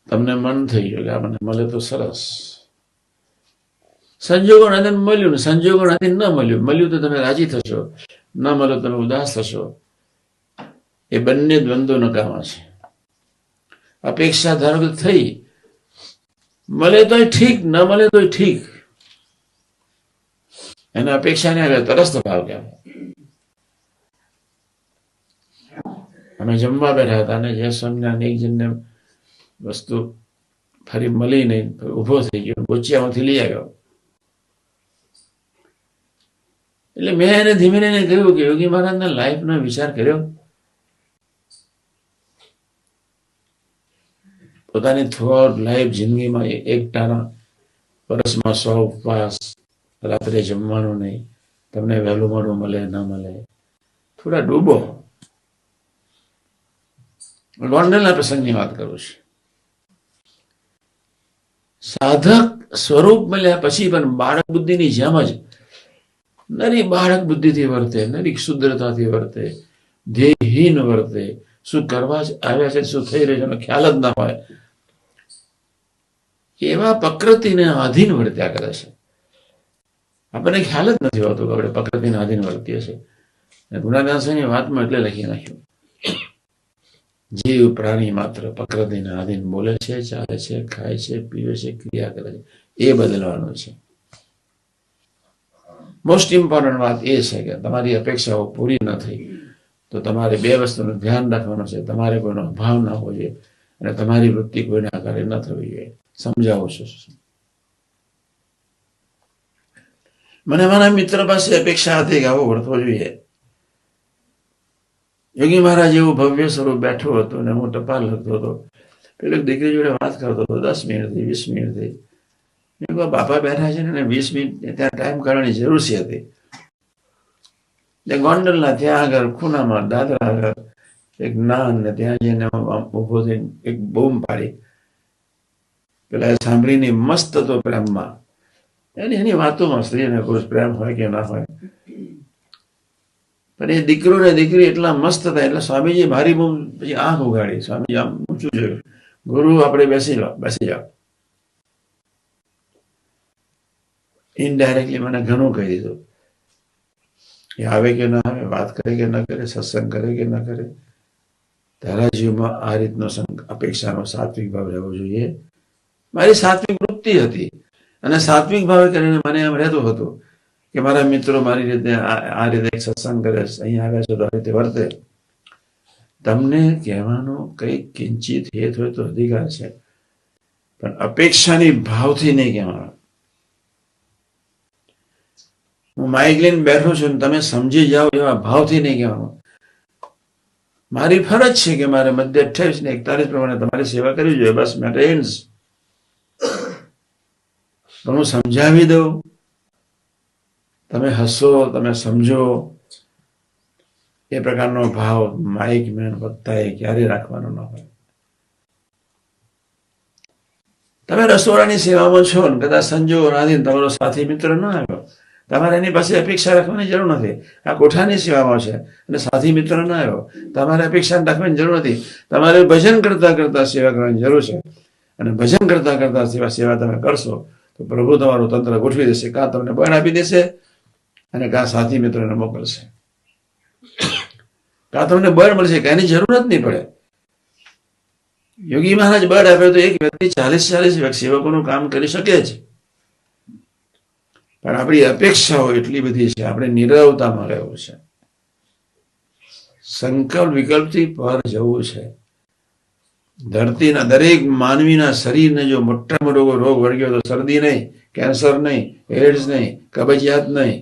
તમને મન થઈ ગયું કે આ મને મળે તો સરસ. સંજોગો આનંદ મળ્યું ને સંજોગો આનંદ ન મળ્યું. મળ્યું તો તમે રાજી થશો, ન મળ્યું તમે ઉદાસ થશો. એ બંને દ્વંદ્વો નકામા છે. અપેક્ષા ધારો કે થઈ, મળે તોય ઠીક, ન મળે તોય ઠીક. એને અપેક્ષાને હવે તરસ્ત ભાવ કહેવાય. અમે જમવા બેઠા હતા અને જે સ્વામિનારાયણ એક જણને વસ્તુ ફરી મળી નહીં, ઉભો થઈ ગયો, બોચિયામાંથી લઈ આવ્યો. એટલે મેં એને ધીમે ધીમે કહ્યું કે યોગી મહારાજના લાઈફનો વિચાર કર્યો. પોતાની થ્રુઆઉટ લાઈફ જિંદગીમાં એકટાના વર્ષમાં 100 ઉપવાસ, રાત્રે જમવાનું નહીં, તમને વહેલું મોડું મળે ન મળે, થોડા ડૂબો. ગોંડલના પ્રસંગની વાત કરું છું. સાધક સ્વરૂપ મળ્યા પછી પણ બાળક બુદ્ધિની જેમ જ નરી બાળક બુદ્ધિથી વર્તે, નરી ક્ષુદ્રતાથી વર્તે, ધ્યેયહીન વર્તે. શું કરવા જ આવ્યા છે, શું થઈ રહ્યું છે ખ્યાલ જ ના હોય એવા પ્રકૃતિને આધીન વર્ત્યા કરે છે. આપણને ખ્યાલ જ નથી હોતો કે આપણે પ્રકૃતિને આધીન વર્તીએ છીએ. ગુણાદાસની વાતમાં એટલે લખી નાખ્યું, જીવ પ્રાણી માત્ર પ્રકૃતિને આધીન બોલે છે, ચાલે છે, ખાય છે, પીવે છે, ક્રિયા કરે છે. એ બદલવાનું છે. મોસ્ટ ઇમ્પોર્ટન્ટ વાત એ છે કે તમારી અપેક્ષાઓ પૂરી ન થઈ તો તમારે 2 વસ્તુનું ધ્યાન રાખવાનું છે. તમારે કોઈનો અભાવ ના હોવો જોઈએ અને તમારી વૃત્તિ કોઈને આકારે ન થવી જોઈએ. સમજાવો છો? મને મારા મિત્ર પાસે અપેક્ષા હતી કે આવો વર્તવો જોઈએ. યોગી મહારાજ એવું ભવ્ય સ્વરૂપ બેઠો હતો અને હું ટપાલ લખતો હતો. પેલો દીકરી જોડે વાત કરતો હતો. 10 મિનિટથી 20 મિનિટથી. બાપા બેઠા છે ને 20 મિનિટ ત્યાં ટાઈમ કાઢવાની જરૂર હતી. ગોંડલના ત્યાં આગળ ખૂણામાં દાદરા આગળ એક નાન ને ત્યાં જઈને ઉભો થઈને એક બૂમ પાડી. પેલા સાંભળીને મસ્ત હતો પ્રેમમાં. એની વાતોમાં સ્ત્રી અને પુરુષ પ્રેમ હોય કે ના હોય, પણ એ દીકરો ને દીકરી એટલા મસ્ત હતા એટલે સ્વામીજી ભારી બૂમ પછી આંખ ઉગાડી. સ્વામીજી આમ ઊંચું જોયું, ગુરુ આપણે બેસી જાઓ. ઇનડાયરેક્ટલી મને ઘણું કહી દીધું. એ આવે કે ના આવે, વાત કરે કે ન કરે, સત્સંગ કરે કે ન કરે, તારા જીવમાં આ રીતનો અપેક્ષાનો સાત્વિક ભાવ રહેવો જોઈએ. મારી સાત્વિક વૃત્તિ હતી અને સાત્વિક ભાવે કરીને મને એમ રહેતું હતું કે મારા મિત્રો મારી રીતે આ રીતે સત્સંગ કરે, અહીંયા આવ્યા છે તો આ રીતે વર્તે. તમને કહેવાનો કંઈક કિંચિત હેત હોય તો અધિકાર છે, પણ અપેક્ષાની ભાવથી નહીં કહેવાનો. હું માઇક લઈને બેઠો છું ને તમે સમજી જાઓ એવા ભાવથી નહીં કહેવાનું. મારી ફરજ છે કે મારે મધ્ય 28 ને 41 પ્રમાણે તમારી સેવા કરવી જોઈએ. બસ મેટર એન્ડ્સ. પણ હું સમજાવી દઉં, તમે હસો, તમે સમજો, એ પ્રકારનો ભાવ માઇક મેન વક્તાએ ક્યારેય રાખવાનો ન હોય. તમે રસોડાની સેવામાં છો ને કદાચ સંજોગો નાથી તમારો સાથી મિત્ર ન આવ્યો, તમારે એની પાસે અપેક્ષા રાખવાની જરૂર નથી. આ કોઠાની સેવામાં છે અને સાથી મિત્ર ન આવ્યો, તમારે અપેક્ષા રાખવાની જરૂર નથી. તમારે ભજન કરતા કરતા સેવા કરવાની જરૂર છે અને ભજન કરતા કરતા સેવા તમે કરશો તો પ્રભુ તમારું તંત્ર ગોઠવી દેશે. કાં તમને બળ આપી દેશે અને કાં સાથી મિત્રોને મોકલશે. કાં તમને બળ મળશે કે એની જરૂર જ નહીં પડે. યોગી મહારાજ બળ આપે તો એક વ્યક્તિ 40 સેવકોનું કામ કરી શકે છે. પણ આપણી અપેક્ષાઓ એટલી બધી છે, આપણે નિરવતામાં રહેવું છે, સંકલ્પ વિકલ્પથી પર જવું છે. ધરતીના દરેક માનવીના શરીરને જો મોટામાં મોટો રોગ વળગ્યો તો શરદી નહીં, કેન્સર નહીં, એડ્સ નહીં, કબજિયાત નહીં,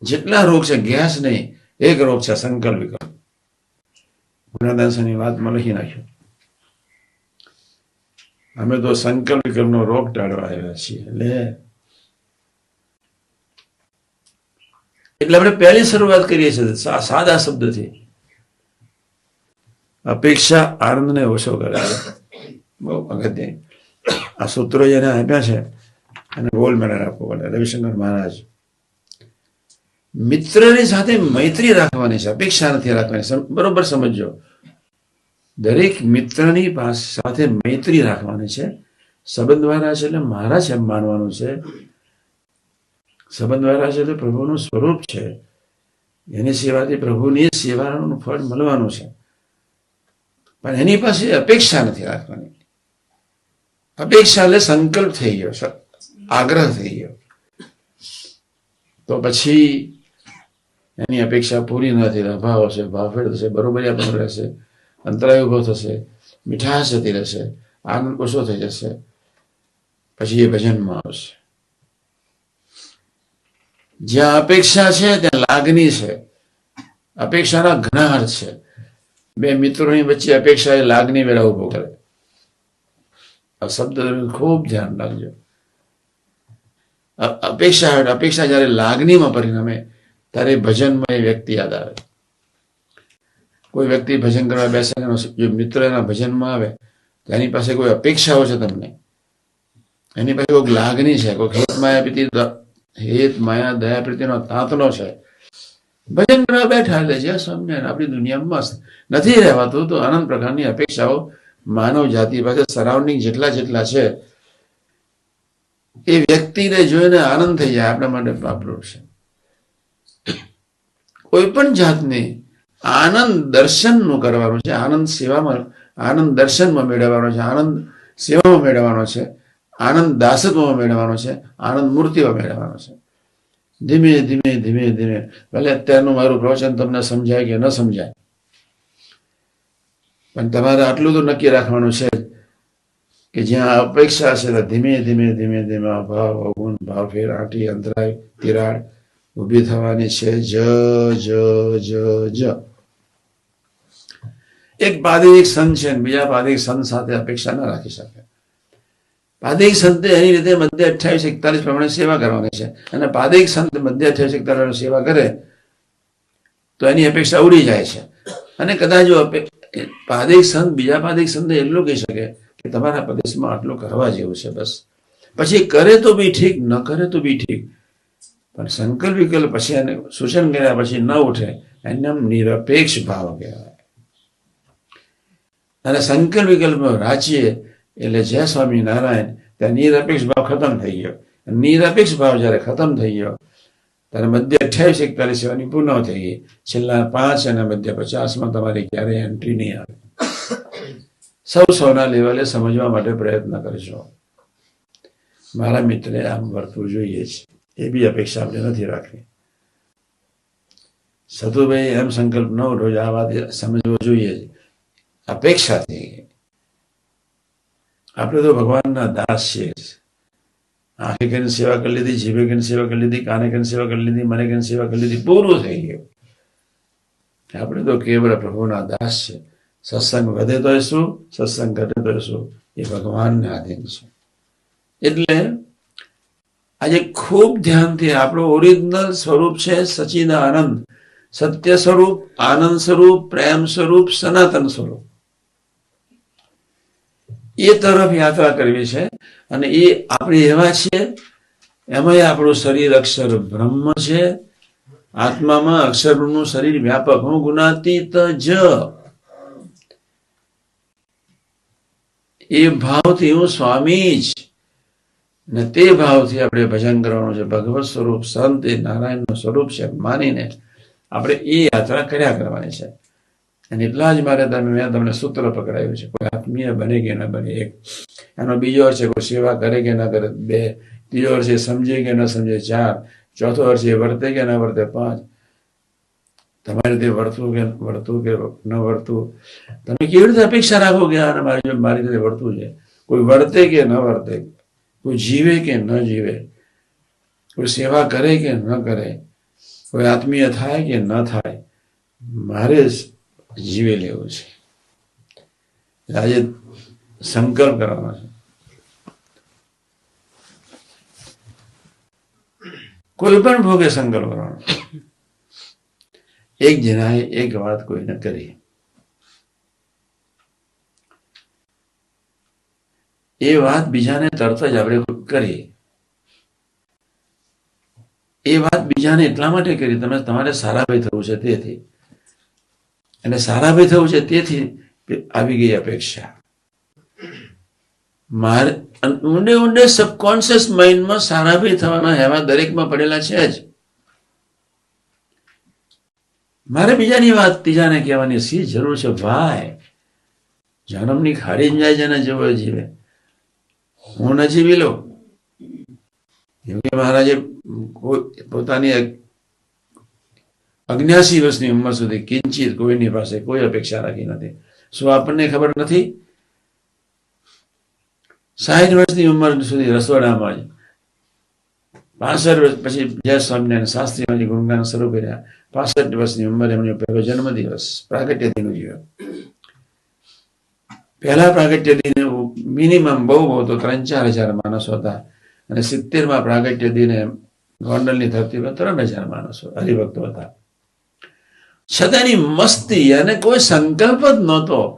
જેટલા રોગ છે, ગેસ નહીં, એક રોગ છે સંકલ્પ વિકલ્પ. ગુણાદાસની વાતમાં લખી નાખ્યું, અમે તો સંકલ્પ વિકલ્પનો રોગ ટાળવા આવ્યા છીએ. એટલે આપણે પહેલી શરૂઆત કરીએ છીએ સાદા શબ્દથી. અપેક્ષા આનંદને ઓછો કરે છે. બહુ અગત્ય. આ સૂત્રો જેને આપ્યા છે અને ગોલ્ડ મેડલ આપવો પડે. રવિશંકર મહારાજ. મિત્રની સાથે મૈત્રી રાખવાની છે, અપેક્ષા નથી રાખવાની. બરોબર સમજો. દરેક મિત્રની સાથે મૈત્રી રાખવાની છે. સંબંધ વાળા છે એટલે મારા છે એમ માનવાનું છે. સંબંધ વાળા છે એટલે પ્રભુનું સ્વરૂપ છે. એની સેવાથી પ્રભુની સેવાનું ફળ મળવાનું છે. પણ એની પાસે અપેક્ષા નથી રાખવાની. અપેક્ષા એટલે સંકલ્પ થઈ ગયો, આગ્રહ થઈ ગયો. તો પછી એની અપેક્ષા પૂરી નથી. અભાવ હશે, ભાવફેર થશે, બરોબરિયા પણ રહેશે, અંતરાય ઉભો થશે, મીઠાશ જતી રહેશે, આનંદ ઓછો થઈ જશે. પછી એ ભજનમાં આવશે. જ્યાં અપેક્ષા છે ત્યાં લાગણી છે. અપેક્ષાના ઘણા અર્થ છે. બે મિત્રોની વચ્ચે અપેક્ષા એ લાગણી વેળા ઉભો કરે. આ શબ્દ ખૂબ ધ્યાન રાખજો. અપેક્ષા જયારે લાગણીમાં પરિણમે ત્યારે ભજનમાં એ વ્યક્તિ યાદ આવે. કોઈ વ્યક્તિ ભજન કરવા બેસે, જો મિત્ર એના ભજનમાં આવે તો એની પાસે કોઈ અપેક્ષાઓ છે તમને, એની પાસે કોઈ લાગણી છે, કોઈ હેત માયા દયા પ્રીતિનો તાંતનો છે. ભજન કરવા બેઠા એટલે જે સમજે આપણી દુનિયામાં મસ્ત નથી રહેવાતું. તો અનંત પ્રકારની અપેક્ષાઓ માનવ જાતિ પાસે સરાઉન્ડિંગ જેટલા છે એ વ્યક્તિને જોઈને આનંદ થઈ જાય. આપણા માટે પાપરૂપ છે. કોઈ પણ જાતની આનંદ દર્શનનું કરવાનું છે. આનંદ સેવામાં, આનંદ દર્શનમાં મેળવવાનો છે. આનંદ સેવામાં મેળવવાનો છે. આનંદ દાસત્વમાં મેળવવાનો છે. આનંદ મૂર્તિમાં મેળવવાનો છે. ધીમે ધીમે ધીમે ધીમે, ભલે અત્યારનું મારું પ્રવચન તમને સમજાય કે ન સમજાય, પણ તમારે આટલું તો નક્કી રાખવાનું છે કે જ્યાં અપેક્ષા છે ધીમે ધીમે ધીમે ધીમે અભાવ, અવગુણ, ભાવફેર, આંટી, અંતરાય, તિરાડ ઊભી થવાની છે. જ જ જ જ એક પાદિક સંત છે, બીજા પાદિક સંત સાથે અપેક્ષા ન રાખી શકે. પાદિક સંતે એની રીતે મધ્ય 28-41 પ્રમાણે સેવા કરવાની છે. અને પાદિક સંત મધ્ય 28-41 સેવા કરે તો એની અપેક્ષા ઉડી જાય છે. અને કદાચ જો પાદિક સંત બીજા પાદિક સંત એટલું કહી શકે કે તમારા પ્રદેશમાં આટલું કરવા જેવું છે, બસ. પછી કરે તો બી ઠીક, ન કરે તો બી ઠીક. પણ સંકલ્પ વિકલ્પ પછી એને સૂચન કર્યા પછી ન ઉઠે, એને નિરપેક્ષ ભાવ કહેવાય. અને સંકલ્પ વિકલ્પ રાચીએ એટલે જય સ્વામિનારાયણ, ત્યાં નિરપેક્ષ ભાવ ખતમ થઈ ગયો. નિરપેક્ષ ભાવ જયારે ખતમ થઈ ગયો ત્યારે મધ્ય 28-41 સેવાની પૂર્ણ થઈ ગઈ. છેલ્લા 5 અને મધ્ય 50માં તમારી ક્યારેય એન્ટ્રી નહીં આવે. સૌના લેવલે સમજવા માટે પ્રયત્ન કરજો. મારા મિત્રે આમ વર્તવું જોઈએ છે, એ બી અપેક્ષા આપણે નથી રાખવી. સતુભાઈ એમ સંકલ્પ ન ઉઠો, આ વાત સમજવો જોઈએ. અપેક્ષા થઈ ગઈ. આપણે તો ભગવાનના દાસ છીએ. આંખે કરીને સેવા કરી લીધી, જીભે કરીને સેવા કરી લીધી, કાને કરીને સેવા કરી લીધી, મને કરીને સેવા કરી લીધી, પૂરું થઈ ગયું. આપણે તો કેવળ પ્રભુના દાસ છે. સત્સંગ વધે તો શું, સત્સંગ ઘટે તો શું, એ ભગવાનને આધીન છે. એટલે આજે ખૂબ ધ્યાનથી આપણું ઓરિજિનલ સ્વરૂપ છે સચ્ચિદાનંદ, સત્ય સ્વરૂપ, આનંદ સ્વરૂપ, પ્રેમ સ્વરૂપ, સનાતન સ્વરૂપ. એ તરફ યાત્રા કરવી છે. અને એ આપણે એવા છીએ, એમાંય આપણું શરીર અક્ષર બ્રહ્મ છે. આત્મામાં અક્ષરનું શરીર વ્યાપક, હું ગુણાતીત જ. એ ભાવથી હું સ્વામી જ. ને તે ભાવથી આપણે ભજન કરવાનું છે. ભગવત સ્વરૂપ સંત એ નારાયણનું સ્વરૂપ છે માનીને આપણે એ યાત્રા કર્યા કરવાની છે. અને એટલા જ મારે મેં તમને સૂત્ર પકડાયું છે. કોઈ આત્મીય બને કે ન બને, એક. એનો બીજો અર્થ છે કોઈ સેવા કરે કે ન કરે, 2. ત્રીજો અર્થ છે સમજે કે ન સમજે, 4. ચોથો અર્થ છે વર્તે કે ન વર્તે, 5. તમારી રીતે વર્તવું કે ન વર્તવું. તમે કેવી રીતે અપેક્ષા રાખો કે આને મારી રીતે વર્તવું છે? કોઈ વર્તે કે ન વર્તે, કોઈ જીવે કે ન જીવે, કોઈ સેવા કરે કે ન કરે, કોઈ આત્મીય થાય કે ન થાય, મારે જીવે લેવું છે. આજે સંકલ્પ કરવાનો છે. કોઈ પણ ભોગે સંકલ્પ કરવાનો. એક જણાએ એક વાત કોઈને કરી, એ વાત બીજાને તરત જ આપણે કરી. એ વાત બીજાને એટલા માટે કરી, તમારે સારા ભાઈ થવું છે તેથી. અને સારા ભાઈ થવું છે તેથી આવી ગઈ અપેક્ષા. મારે ઊંડે ઊંડે સબકોન્શિયસ માઇન્ડમાં સારા બી થવાના એવા દરેકમાં પડેલા છે જ. મારે બીજાની વાત ત્રીજાને કહેવાની સી જરૂર છે? ભાઈ જન્મની ખાડી જ જાય જેને જેવો જીવે, હું ન જીવી લો. કેમ કે મહારાજે પોતાની 89 વર્ષની ઉંમર સુધી કિંચિત કોઈની પાસે કોઈ અપેક્ષા રાખી નથી. શું આપણને ખબર નથી? 60 વર્ષની ઉંમર સુધી રસોડામાં જ, 65 વર્ષ પછી જય સ્વામિનારાયણ શાસ્ત્રીજી ગુણગાન શરૂ કર્યા. 65 વર્ષની ઉંમરે એમનો પહેલો જન્મદિવસ પ્રાગટ્ય દિન ઉજવ્યો. પહેલા પ્રાગટ્ય દિને મિનિમમ બહુ તો 3-4 હજાર માણસો હતા, અને 70માં પ્રાગટ્ય દિને ગોંડલની ધરતી પર 3,000 માણસો હરિભક્તો હતા. છતાંની મસ્તી અને કોઈ સંકલ્પ જ નહોતો.